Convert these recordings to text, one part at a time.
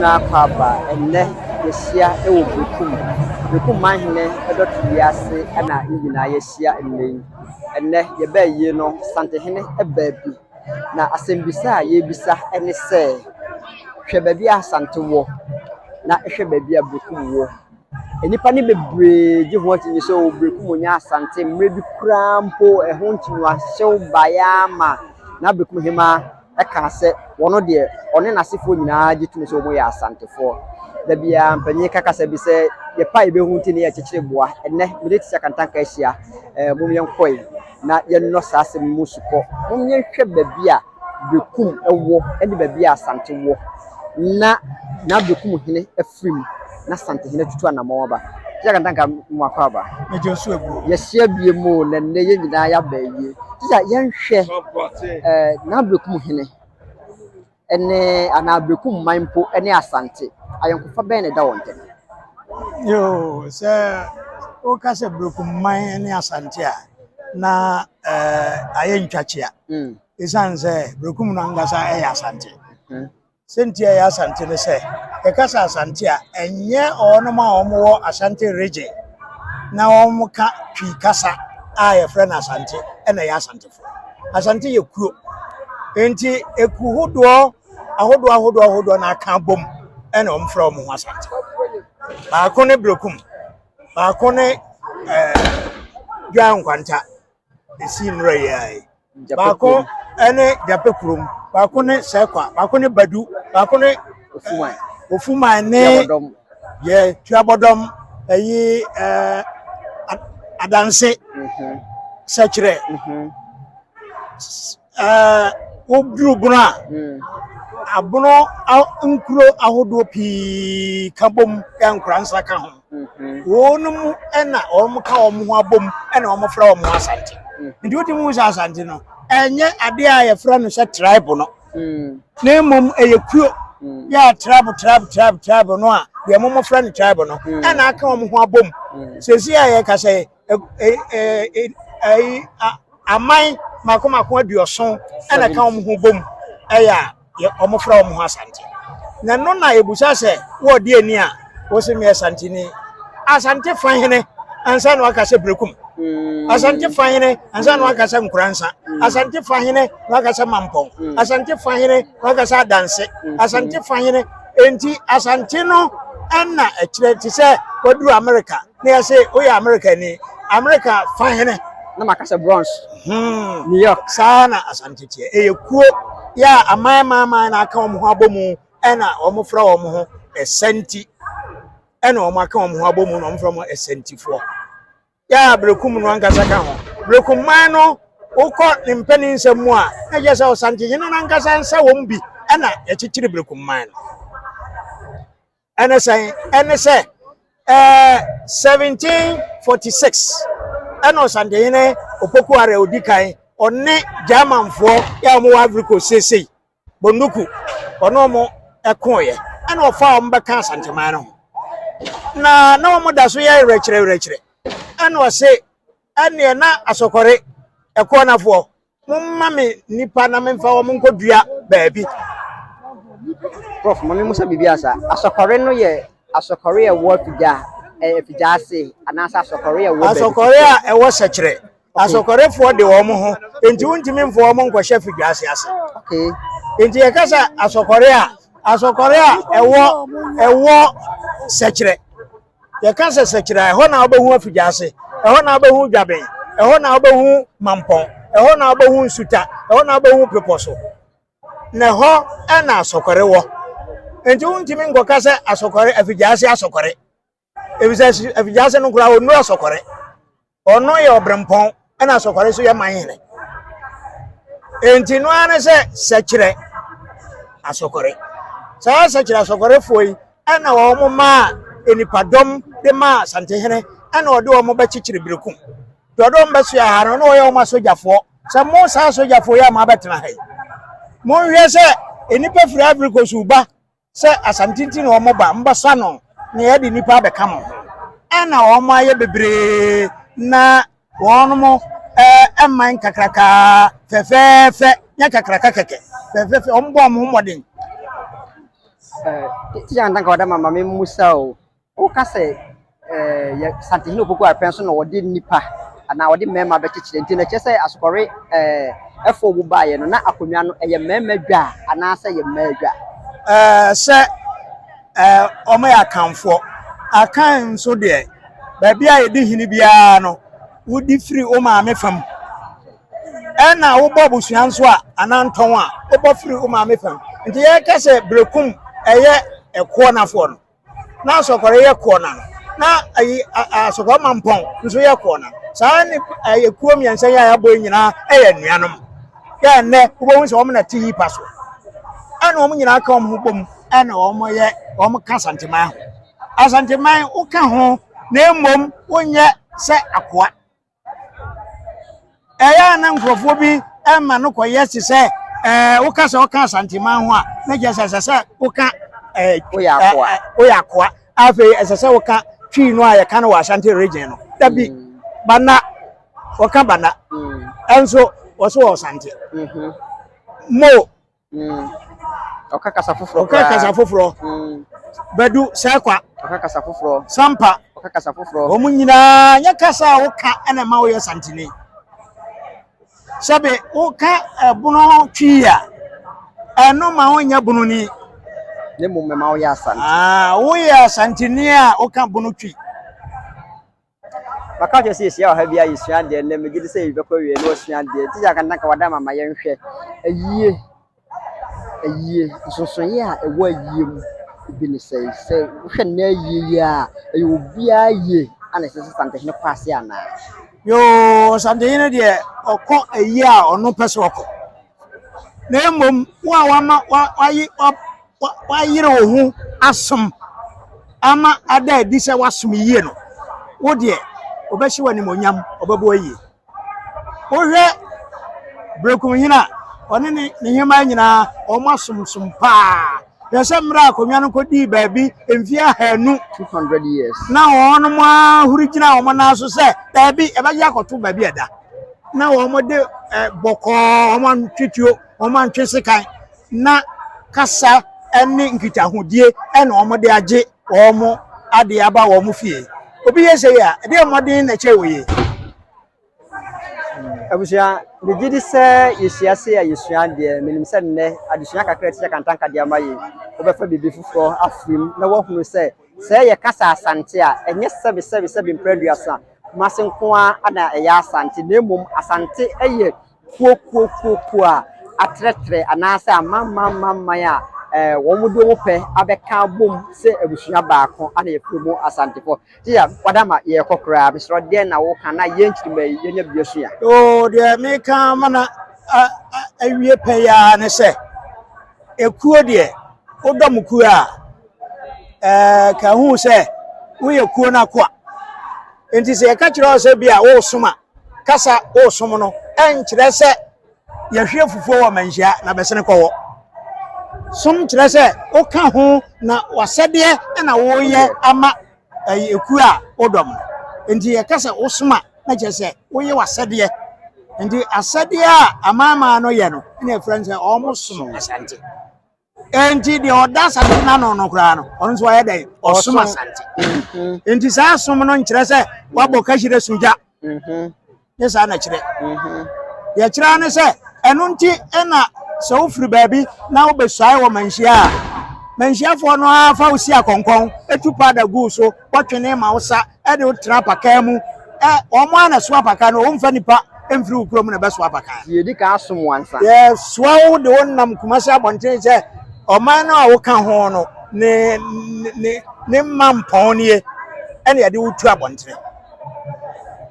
na kwaba enne yeshia ewo Berekum Manhene edotu wiase na nyina yeshia enne yebaye no Santehene ebaabi na asembisa yebisa ene se hwe baabi asantewo na hwe baabi Berekum wo enipa ne bebre gi ho atinye so Berekum nya asante mrebi krampo eho ntinu ahyew bayama na Berekum hema eka se wono de one nasefo nyina gitumi so mo ya asantefo da bia mpanyi kaka se bi se ye pa ibehu ntini ya kyekireboa enne medeti sakantanka ahia mumyenkoi na ye no saase musuko mumyenhwe baabi Berekum ewo ene baabi asantewo na Berekum hene afrim na Santehene Tutu anamawa sakantanka mwakwaba mejosu ebu yehia biemu na ne ye nyina ya baaye tisa yenhwe na Berekum hene ene ana Berekum manpo ene asante ayonkofa ben ne da wonte yo se o ka se Berekum man ene asante a na ayentwachia isanze Berekum no angasa asante sentia ya asante ne se e ka sa asante a enye ono ma omwo asante region na omuka twi kasa a friend asante ene ya asante fo asante ye kuo enti ekuhodo ahodo na aka bom ene omfra omo asante ba ko ne Berekum ba ko ne Dwan kwanta esi nre yai ba ko ene Japekurum ba ko ne Sekwa ba ko ne Badu ba ko ne Ofuma ne ye Tuabodom ayi adanse sekire obruguna abono nkuro ahodo pi kabom yankransa ka ho wonum ena omka omho abom ena omfra omho asante ndi odi mu asante no enye ade a ye fra no se tribe no na mom eyekuo ya tribe no a ye mom fra no tribe no ena aka omho abom sesi a ye ka se amai makoma aduoson ena ka omho bom eya ye omofra omho asante na no na ebusa se wo de ani a wo se me asante ni asante fanhene ansa no aka se Berekum asante fanhene ansa no aka se nkuransa asante fanhene no aka se mampon asante fanhene no aka se adanse asante fanhene enti asante no ana ekire ti se wadu America na ya se o ya America ni America fanhene na makasa bronze New York sana asante tie eyekuo ya amama na aka omho abomu ena omfra omho esenti ena omaka omho abomu no omfra mo esentifo ya Berekum no ankasa ka ho Berekum man no ukọ nimpani nsemu a na je se Santehene no ankasa nsa wom bi ena echichiri Berekum man ena se 1746 ena Santehene opoku are odikan onne Germanfo ya mo Africa sesei bonuku ono mo ekoye ana ofa ombeka Santeman no na mo da so ya rekire ana o se ane na asokore ekonafo mumma me nipa na memfa wo nkodua baabi prof mami musa bibiasa asokore no ye asokore ye wo fija ase anasa asokore ye wo asokore a ewo sekire asokore fo de wo mo ho enti wuntimi mfo wo nkwohye fidwa ase okay enti ye kasa asokore a ewo sekire ye kasa sekire ho na obehu afidwa ase ho na obehu dwaben ho na obehu mampon ho na obehu nsuta ho na obehu peposo na ho ana asokore wo enti wuntimi nkokasa asokore afidwa ase asokore ebisa afidwa ase no kura onu asokore ono ye obrempon ena asokore so ye Manhene enti no ane se sekire asokore sa sekire asokore foi ena wo mo ma enipadom de ma Santehene ena ode wo mo ba chichire Berekum dodom ba so ya ha no ye wo ma sojafo sa mo sa sojafo ya ma betena hai mo hwe se enipa firi Africa so ba se asantinti no mo ba mbasa no na ye de nipa be kamo ana omo aye bebre na wono man kakraka fefefe nya kakraka keke fefefe ombo omodin ti jan tanka wada mama me musa o ka se Santehene opoku apenso na wode nipa ana wode mema be kikire nti na kyese asokore efo bu baaye no na akonwa no eye mema dwa ana se ye mema se omo ya kanfo akan so de ba bia ye di hini bia no wodi free o ma me fam ena wo bobu suan so a ananton a wo bo free o ma me fam nti ye kase Berekum eye ekwo na fo no na asokore ye ko na na asokore mampon nso ye ko na saa ni ekuo miensa ya boy nyina eye nuanom ya ne wo hu so omo na ti paso ana omo nyina ka omo bom ana omo ye omo ka santeman asanteman wo ka ho na emom wonye se akoa eya na nkrofo bi ema no koye se wo ka se wo ka santeman ho a na je se wo ka oyakoa afi se wo ka twi no a ye ka no wa Ashanti region no dabi bana wo ka bana enso wo so wo sante mo okaka safoforo badu sekwa okaka safoforo sampa okaka safoforo omu nyina nya kasa wo ka ena ma wo ye santene sabe wo ka bunu twi a eno ma wo nya bunu ni ne mo mema wo ya sante wo ya santene a wo ka bunu twi baka je se sia ha bia yisua de ne megidi se yibekọ wie no osua de ti ja kan tanka wada mama ye nhwe ayie nsonson a ewo ayie mu bi ne se hwe na ayie a ayo bia ye ana se Santehene kwase ana yo Santehene de okọ ayie a ono pese okọ na emom wa yire ohu asom ama ada edi se wasom yie no wo de obeshi wani monyam obebo ayie wo hwe Berekum hina oni ni hima nyina o masumsum pa yesa mra akonwa no kodi baabi emfia hanu 200 years na wono ma hurigina o na so se baabi e ba ya koto baabi eda na wo mo de boko o man twitio o man twesikan na kasa eni nkitahodie e na o mo de age o mo ade aba wo mo fie obi yese ya de modin na chewe abusia begidi se yesiase ya yesua de menim se ne adesua kakra ti kan tanka de amaye obefa bibi fufuro afrim na wo hunu se ye kasa asante a enye sebe mpraduasa masenko a ana eya asante na emom asante eye kuo a atretre anase amamamman ya wo mudo wo pe abeka bom se abusua baako ana yefremo asantefo tia wadama ye kokra misro de na wo kana ye nchirima ye nya biasua de me ka mana awie pe ya ne se ekuo de odom kuo a ka hu se wo ye kuo na kwa enti se ka kire o se bia wo soma kasa wo som no enkire se ye hwe fufuo wo manhia na besene kwo som kire se o ka ho na wasede na wo ye ama eku a odom enti ye kasa wo soma na je se wo ye wasede enti asede a amama no ye no na friends o mo som asante enti de oda asante na no kra no ono so ye dai o som asante enti sa som no nkire se wabo ka hire suja ye sa na kire ye kira ne se eno nti na so free baby na obesai wo manhia fo no afa osi akonkon etupa da gu so kwatwene ma wosa e de utra paka mu omo ana so apaka no omfa nipa emfiri ukrom na beso apaka ye di ka asom wansa ye so wo de wonnam kumase abonten se oman na wo ka ho no ne mampon nie ene ye de utu abonten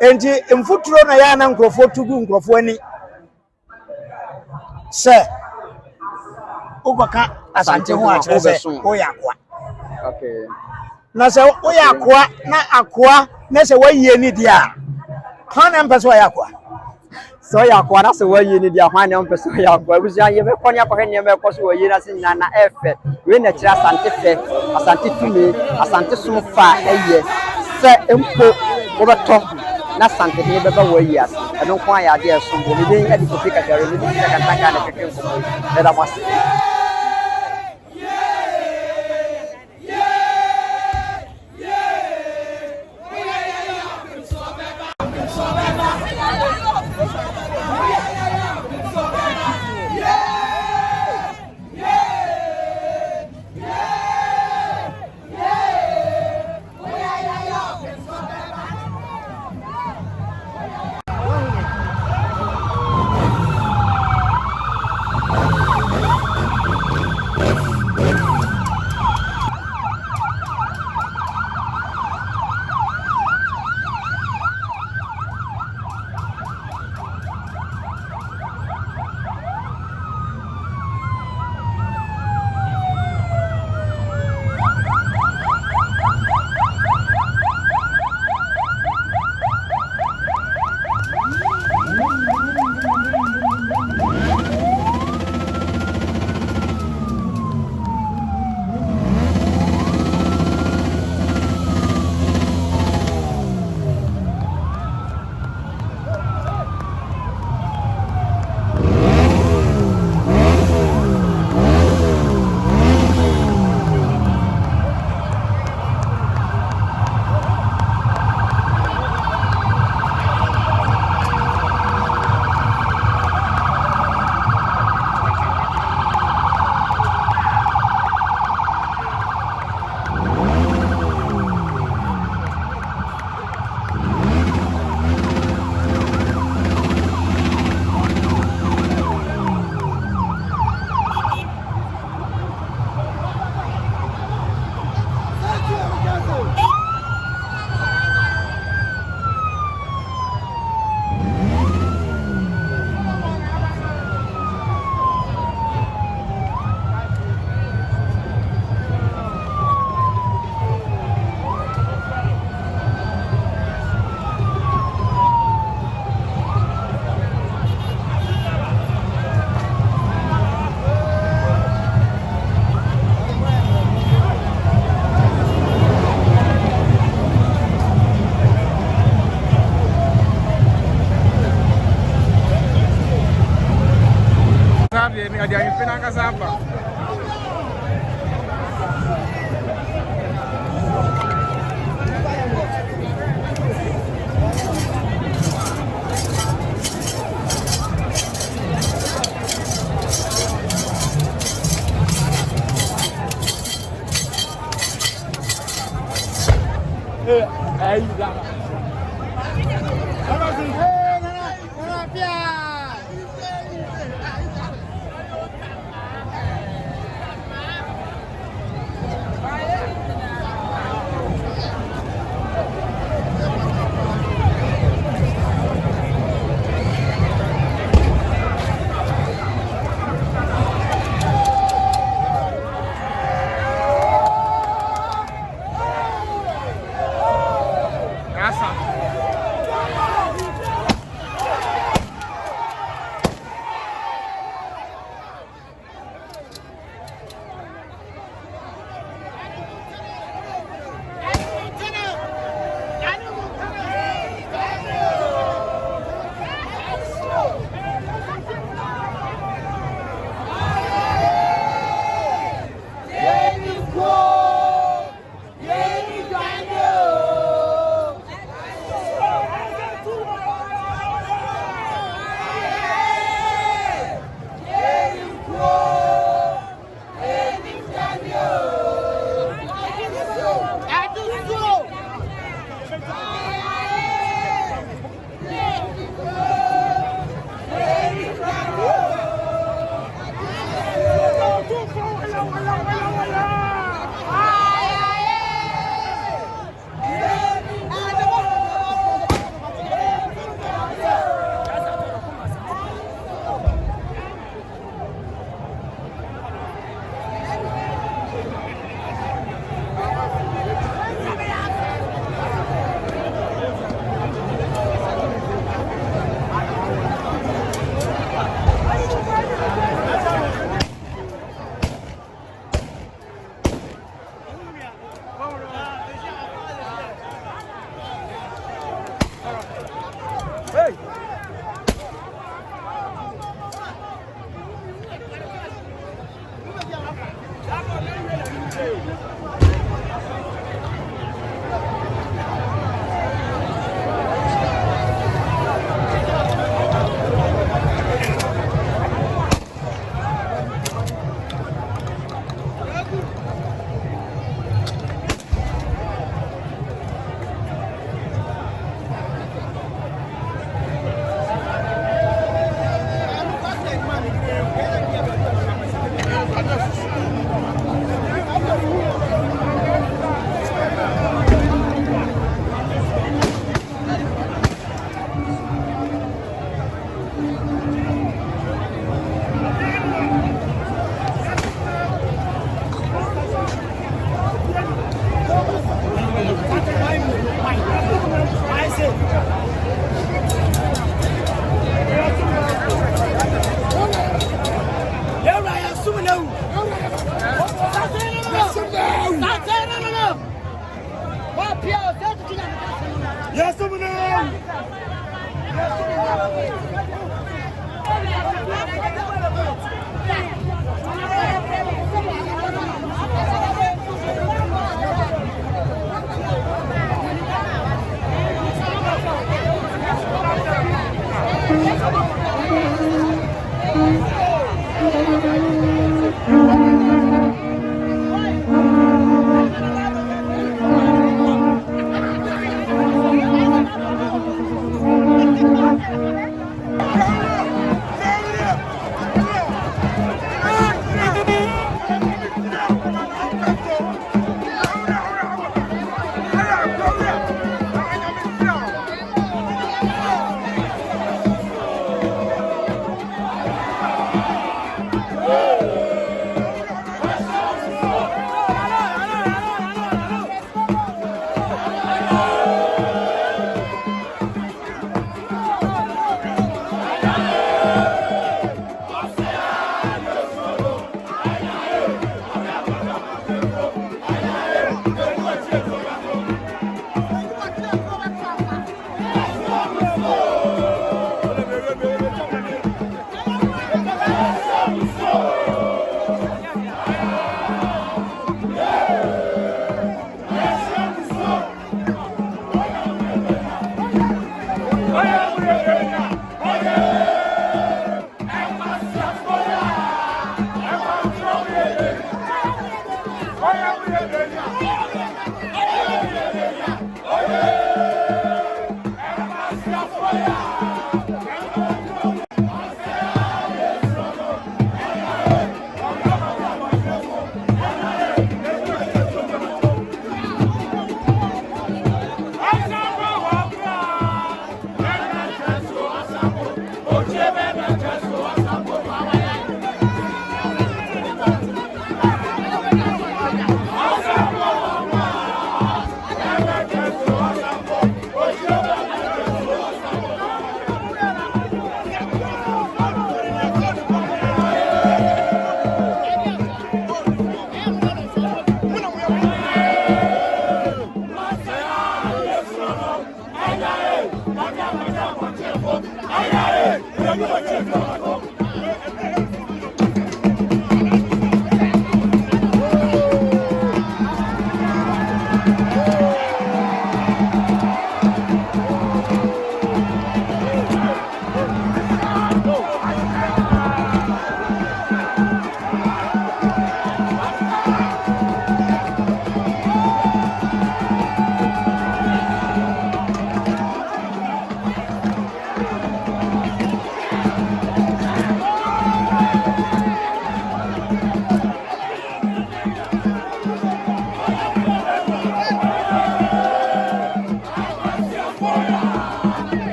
enti emfuturo na ya na nkrofo tugu nkrofo ani se ugoka asante ho a kire se oyakoa okay na se oyakoa na akoa na se waye ni dia hana mpese oyakoa so yakoa na se waye ni dia hwana mpese oyakoa busia ye be konya ko hene me ko so waye na sin na efe we na kire asante fe asante tumi asante sumfa eye sɛ mpo wɔbɛtɔ na Santehene bɛba wɔ yi ase ɛno nko ayɛ adeɛ ɛso mbɔ mede ade kofi kakra mede sika kantaka na kɛkɛ nkɔmɔ ɛda mo ase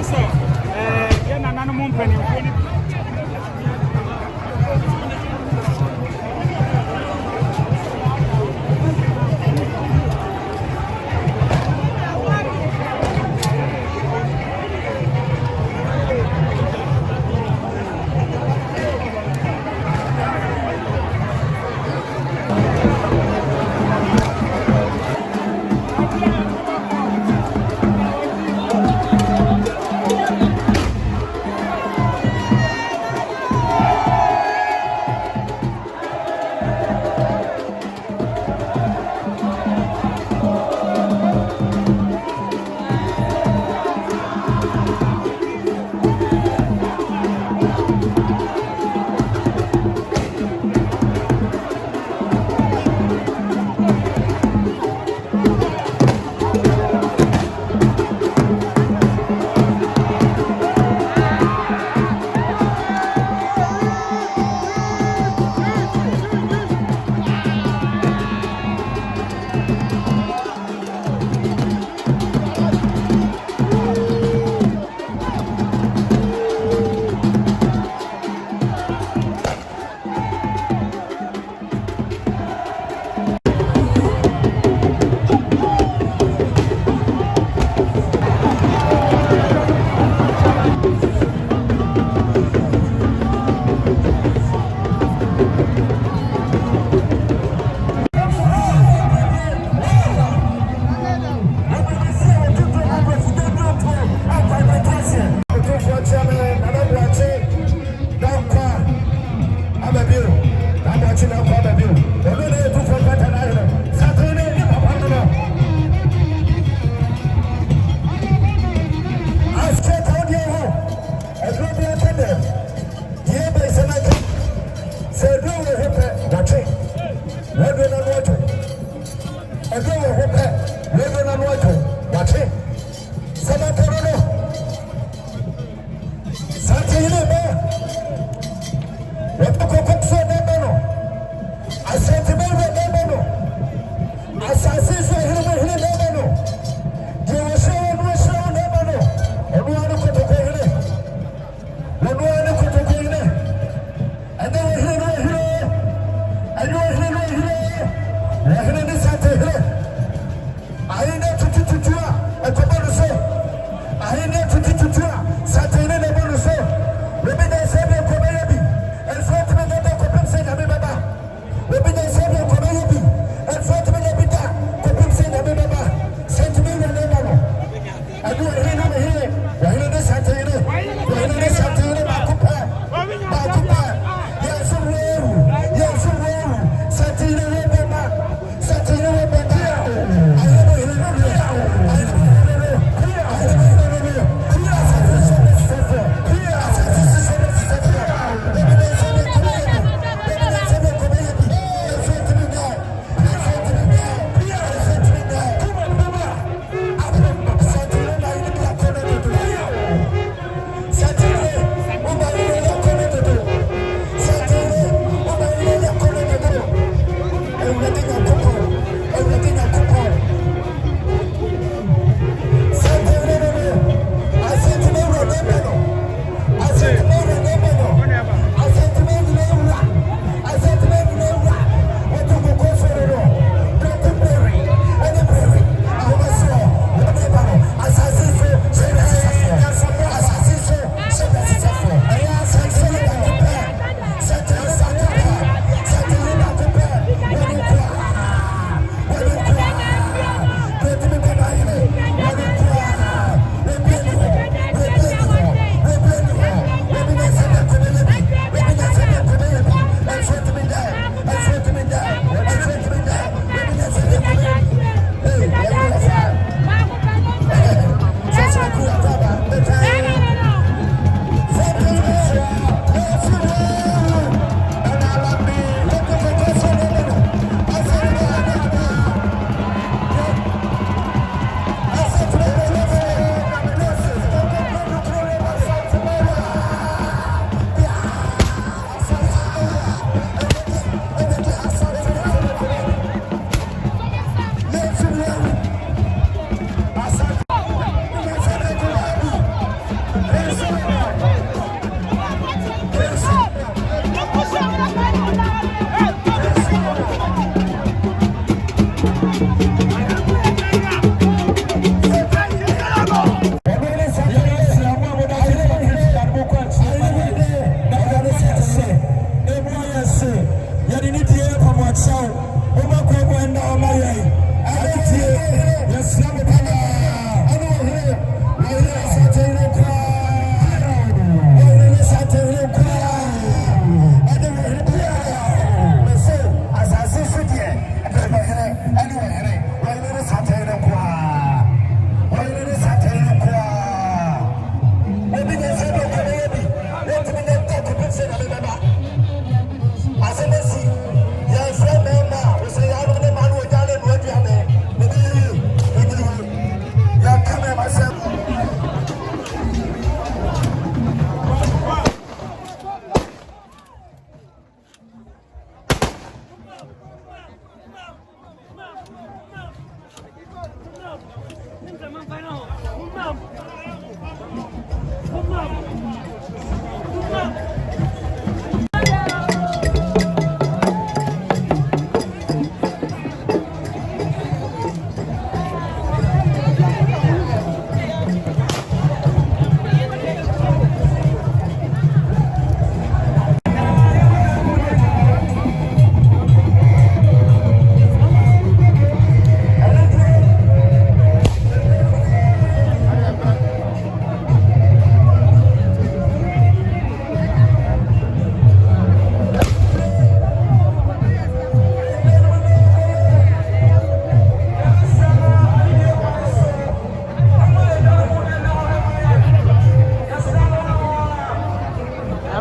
say, you're an animal penny.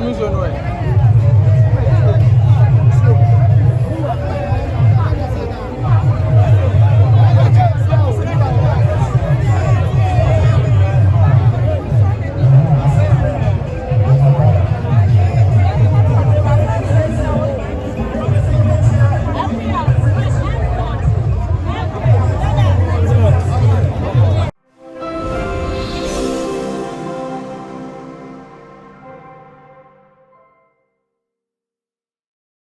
Manuzo no